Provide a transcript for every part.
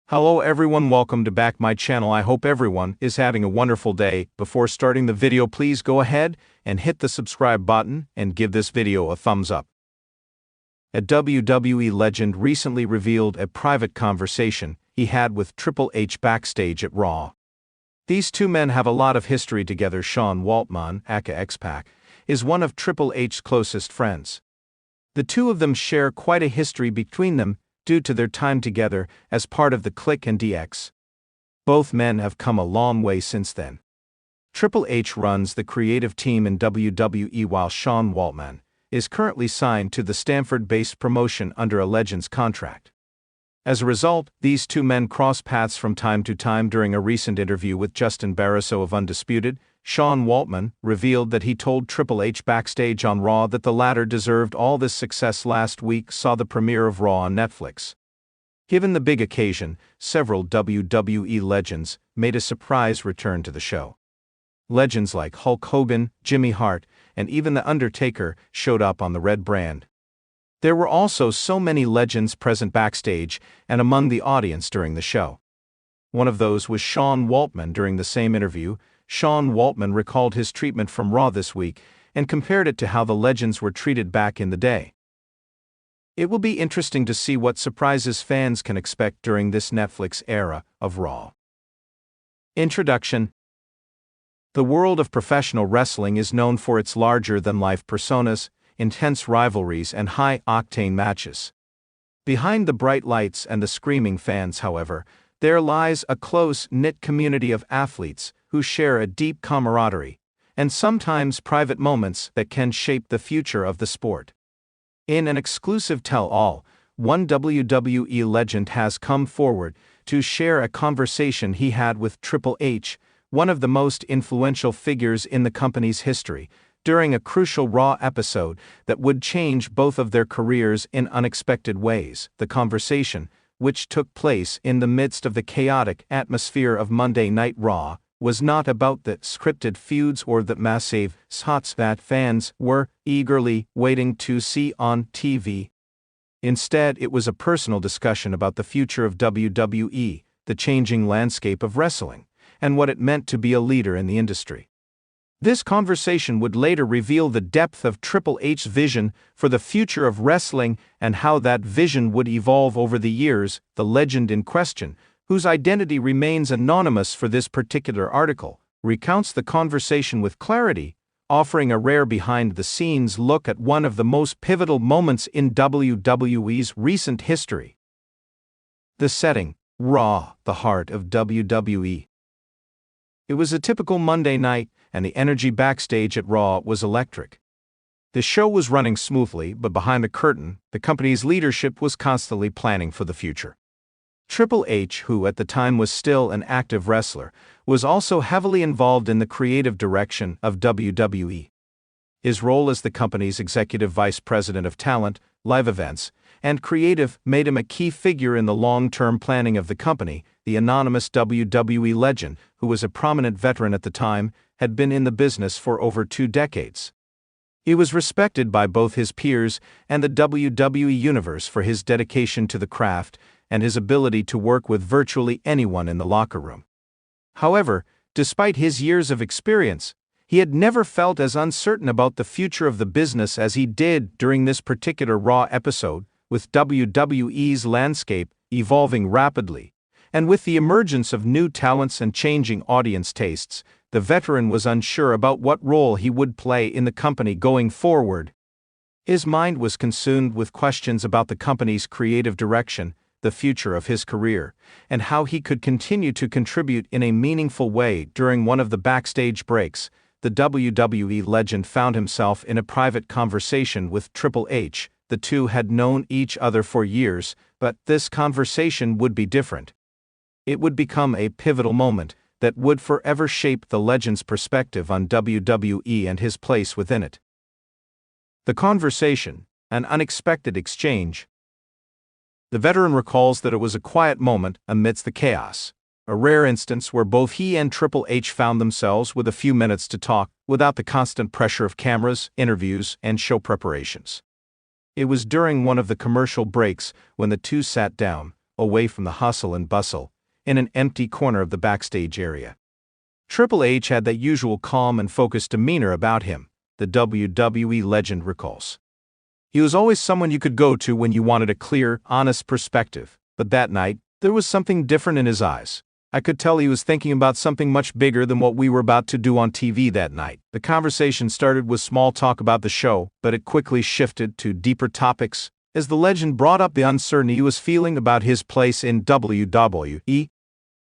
Hello everyone, welcome to back my channel. I hope everyone is having a wonderful day. Before starting the video, please go ahead and hit the subscribe button and give this video a thumbs up. A WWE legend recently revealed a private conversation he had with Triple H backstage at Raw. These two men have a lot of history together. Sean Waltman, aka X-Pac, is one of Triple H's closest friends. The two of them share quite a history between them, due to their time together as part of the Click and DX. Both men have come a long way since then. Triple H runs the creative team in WWE while Sean Waltman is currently signed to the Stanford-based promotion under a Legends contract. As a result, these two men cross paths from time to time. During a recent interview with Justin Barrasso of Undisputed, Sean Waltman revealed that he told Triple H backstage on Raw that the latter deserved all this success. Last week saw the premiere of Raw on Netflix. Given the big occasion, several WWE legends made a surprise return to the show. Legends like Hulk Hogan, Jimmy Hart, and even The Undertaker showed up on the red brand. There were also so many legends present backstage and among the audience during the show. One of those was Sean Waltman. During the same interview, Sean Waltman recalled his treatment from Raw this week and compared it to how the legends were treated back in the day. It will be interesting to see what surprises fans can expect during this Netflix era of Raw. Introduction. The world of professional wrestling is known for its larger-than-life personas, intense rivalries, and high-octane matches. Behind the bright lights and the screaming fans, however, there lies a close-knit community of athletes who share a deep camaraderie, and sometimes private moments that can shape the future of the sport. In an exclusive tell-all, one WWE legend has come forward to share a conversation he had with Triple H, one of the most influential figures in the company's history, during a crucial Raw episode that would change both of their careers in unexpected ways. The conversation, which took place in the midst of the chaotic atmosphere of Monday Night Raw, was not about the scripted feuds or the massive spots that fans were eagerly waiting to see on TV. Instead, it was a personal discussion about the future of WWE, the changing landscape of wrestling, and what it meant to be a leader in the industry. This conversation would later reveal the depth of Triple H's vision for the future of wrestling and how that vision would evolve over the years. The legend in question, whose identity remains anonymous for this particular article, recounts the conversation with clarity, offering a rare behind-the-scenes look at one of the most pivotal moments in WWE's recent history. The setting: Raw, the heart of WWE. It was a typical Monday night, and the energy backstage at Raw was electric. The show was running smoothly, but behind the curtain, the company's leadership was constantly planning for the future. Triple H, who at the time was still an active wrestler, was also heavily involved in the creative direction of WWE. His role as the company's executive vice president of talent, live events, and creative made him a key figure in the long-term planning of the company. The anonymous WWE legend, who was a prominent veteran at the time, had been in the business for over 2 decades. He was respected by both his peers and the WWE universe for his dedication to the craft and his ability to work with virtually anyone in the locker room. However, despite his years of experience, he had never felt as uncertain about the future of the business as he did during this particular Raw episode. With WWE's landscape evolving rapidly, and with the emergence of new talents and changing audience tastes, the veteran was unsure about what role he would play in the company going forward. His mind was consumed with questions about the company's creative direction, the future of his career, and how he could continue to contribute in a meaningful way. During one of the backstage breaks, the WWE legend found himself in a private conversation with Triple H. The two had known each other for years, but this conversation would be different. It would become a pivotal moment that would forever shape the legend's perspective on WWE and his place within it. The conversation, an unexpected exchange. The veteran recalls that it was a quiet moment amidst the chaos, a rare instance where both he and Triple H found themselves with a few minutes to talk without the constant pressure of cameras, interviews, and show preparations. It was during one of the commercial breaks when the two sat down, away from the hustle and bustle, in an empty corner of the backstage area. Triple H had that usual calm and focused demeanor about him, the WWE legend recalls. He was always someone you could go to when you wanted a clear, honest perspective, but that night, there was something different in his eyes. I could tell he was thinking about something much bigger than what we were about to do on TV that night. The conversation started with small talk about the show, but it quickly shifted to deeper topics as the legend brought up the uncertainty he was feeling about his place in WWE.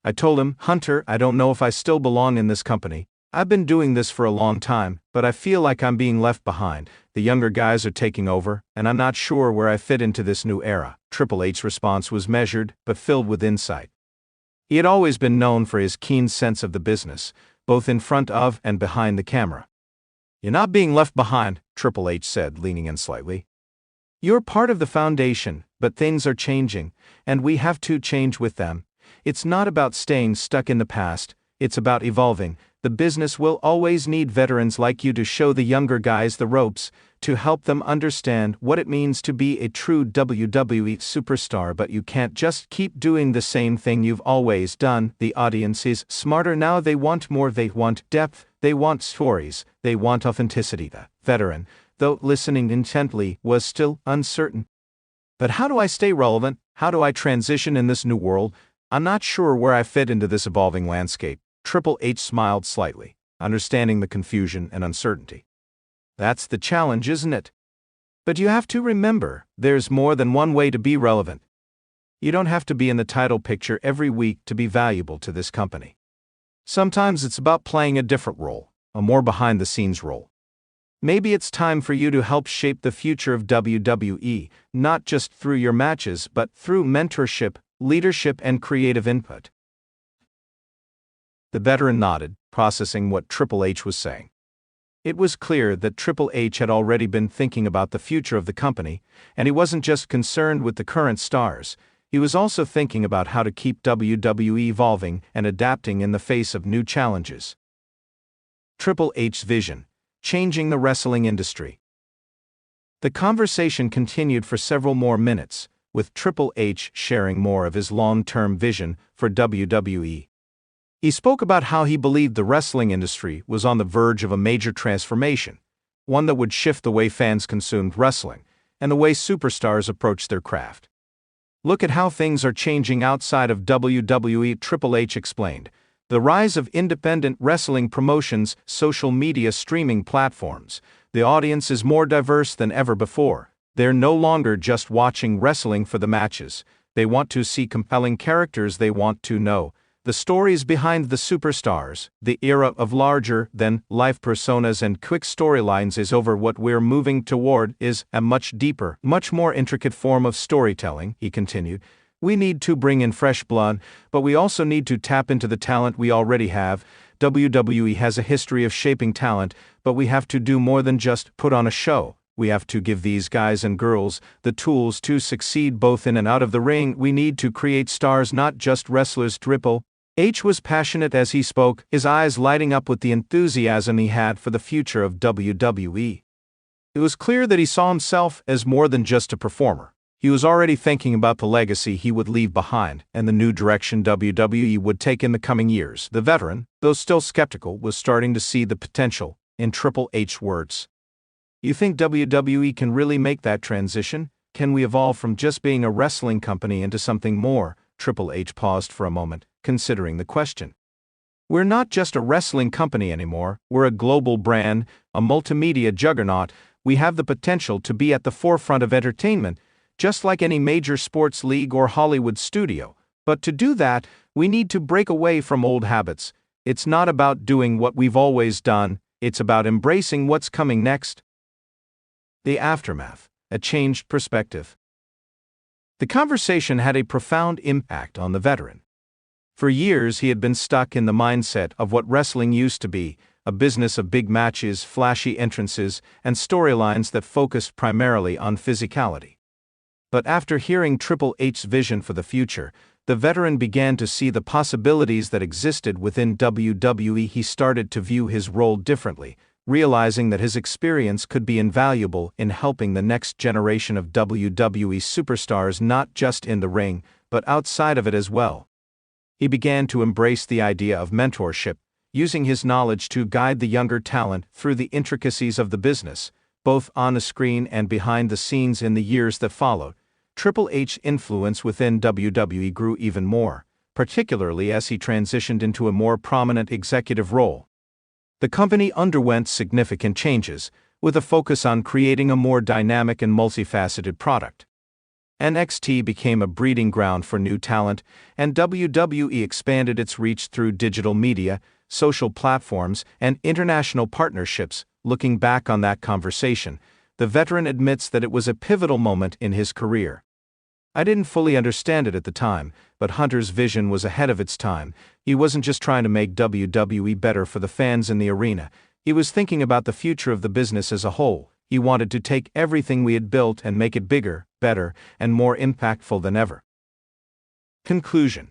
I told him, "Hunter, I don't know if I still belong in this company. I've been doing this for a long time, but I feel like I'm being left behind. The younger guys are taking over, and I'm not sure where I fit into this new era." Triple H's response was measured, but filled with insight. He had always been known for his keen sense of the business, both in front of and behind the camera. "You're not being left behind," Triple H said, leaning in slightly. "You're part of the foundation, but things are changing, and we have to change with them. It's not about staying stuck in the past, it's about evolving. The business will always need veterans like you to show the younger guys the ropes, to help them understand what it means to be a true WWE superstar, but you can't just keep doing the same thing you've always done. The audience is smarter now, they want more, they want depth, they want stories, they want authenticity." The veteran, though listening intently, was still uncertain. "But how do I stay relevant? How do I transition in this new world? I'm not sure where I fit into this evolving landscape." Triple H smiled slightly, understanding the confusion and uncertainty. "That's the challenge, isn't it? But you have to remember, there's more than one way to be relevant. You don't have to be in the title picture every week to be valuable to this company. Sometimes it's about playing a different role, a more behind-the-scenes role. Maybe it's time for you to help shape the future of WWE, not just through your matches but through mentorship, leadership, and creative input." The veteran nodded, processing what Triple H was saying. It was clear that Triple H had already been thinking about the future of the company, and he wasn't just concerned with the current stars, he was also thinking about how to keep WWE evolving and adapting in the face of new challenges. Triple H's vision: changing the wrestling industry. The conversation continued for several more minutes, with Triple H sharing more of his long-term vision for WWE. He spoke about how he believed the wrestling industry was on the verge of a major transformation, one that would shift the way fans consumed wrestling and the way superstars approached their craft. "Look at how things are changing outside of WWE," Triple H explained. "The rise of independent wrestling promotions, social media, streaming platforms. The audience is more diverse than ever before. They're no longer just watching wrestling for the matches. They want to see compelling characters, they want to know the stories behind the superstars." The era of larger-than-life personas and quick storylines is over. What we're moving toward is a much deeper, much more intricate form of storytelling, he continued. "We need to bring in fresh blood, but we also need to tap into the talent we already have. WWE has a history of shaping talent, but we have to do more than just put on a show. We have to give these guys and girls the tools to succeed both in and out of the ring. We need to create stars, not just wrestlers." Triple H was passionate as he spoke, his eyes lighting up with the enthusiasm he had for the future of WWE. It was clear that he saw himself as more than just a performer. He was already thinking about the legacy he would leave behind and the new direction WWE would take in the coming years. The veteran, though still skeptical, was starting to see the potential in Triple H's words. "You think WWE can really make that transition? Can we evolve from just being a wrestling company into something more?" Triple H paused for a moment, considering the question. "We're not just a wrestling company anymore, we're a global brand, a multimedia juggernaut. We have the potential to be at the forefront of entertainment, just like any major sports league or Hollywood studio. But to do that, we need to break away from old habits. It's not about doing what we've always done, it's about embracing what's coming next." The aftermath: a changed perspective. The conversation had a profound impact on the veteran. For years he had been stuck in the mindset of what wrestling used to be, a business of big matches, flashy entrances, and storylines that focused primarily on physicality. But after hearing Triple H's vision for the future, the veteran began to see the possibilities that existed within WWE. He started to view his role differently, realizing that his experience could be invaluable in helping the next generation of WWE superstars, not just in the ring, but outside of it as well. He began to embrace the idea of mentorship, using his knowledge to guide the younger talent through the intricacies of the business, both on the screen and behind the scenes. In the years that followed, Triple H's influence within WWE grew even more, particularly as he transitioned into a more prominent executive role. The company underwent significant changes, with a focus on creating a more dynamic and multifaceted product. NXT became a breeding ground for new talent, and WWE expanded its reach through digital media, social platforms, and international partnerships. Looking back on that conversation, the veteran admits that it was a pivotal moment in his career. "I didn't fully understand it at the time, but Hunter's vision was ahead of its time. He wasn't just trying to make WWE better for the fans in the arena. He was thinking about the future of the business as a whole. He wanted to take everything we had built and make it bigger, better, and more impactful than ever." Conclusion.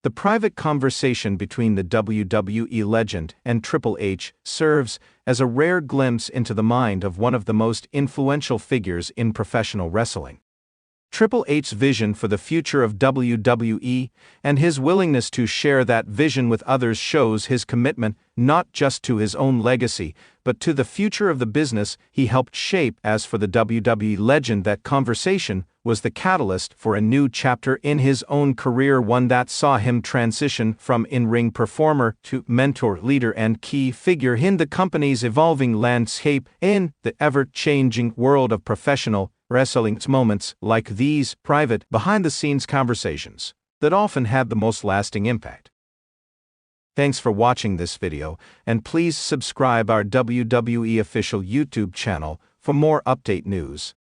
The private conversation between the WWE legend and Triple H serves as a rare glimpse into the mind of one of the most influential figures in professional wrestling. Triple H's vision for the future of WWE and his willingness to share that vision with others shows his commitment not just to his own legacy, but to the future of the business he helped shape. As for the WWE legend, that conversation was the catalyst for a new chapter in his own career, one that saw him transition from in-ring performer to mentor, leader, and key figure in the company's evolving landscape. In the ever-changing world of professional wrestling, it's moments like these private, behind-the-scenes conversations that often have the most lasting impact. Thanks for watching this video, and please subscribe our WWE official YouTube channel for more update news.